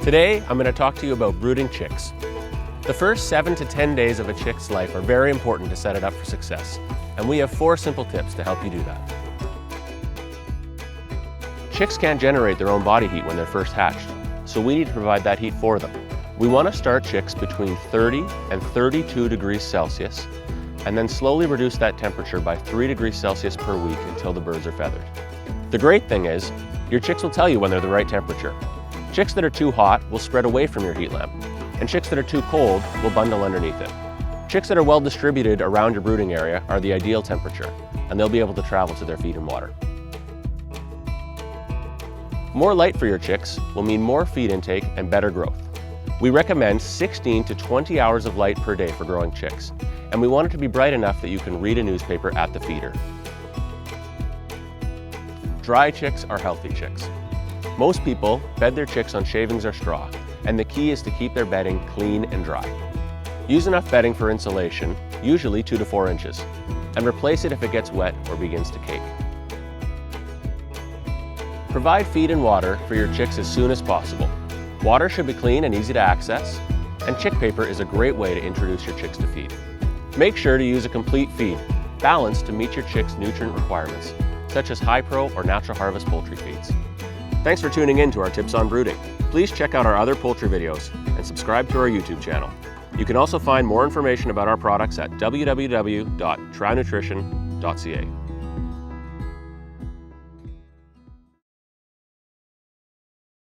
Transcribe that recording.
Today, I'm going to talk to you about brooding chicks. The first 7 to 10 days of a chick's life are very important to set it up for success, and we have 4 simple tips to help you do that. Chicks can't generate their own body heat when they're first hatched, so we need to provide that heat for them. We want to start chicks between 30 and 32 degrees Celsius, and then slowly reduce that temperature by 3 degrees Celsius per week until the birds are feathered. The great thing is, your chicks will tell you when they're the right temperature. Chicks that are too hot will spread away from your heat lamp, and chicks that are too cold will bundle underneath it. Chicks that are well distributed around your brooding area are the ideal temperature, and they'll be able to travel to their feed and water. More light for your chicks will mean more feed intake and better growth. We recommend 16 to 20 hours of light per day for growing chicks, and we want it to be bright enough that you can read a newspaper at the feeder. Dry chicks are healthy chicks. Most people bed their chicks on shavings or straw, and the key is to keep their bedding clean and dry. Use enough bedding for insulation, usually 2 to 4 inches, and replace it if it gets wet or begins to cake. Provide feed and water for your chicks as soon as possible. Water should be clean and easy to access, and chick paper is a great way to introduce your chicks to feed. Make sure to use a complete feed, balanced to meet your chicks' nutrient requirements, such as high-pro or natural harvest poultry feeds. Thanks for tuning in to our tips on brooding. Please check out our other poultry videos and subscribe to our YouTube channel. You can also find more information about our products at www.trownutrition.ca.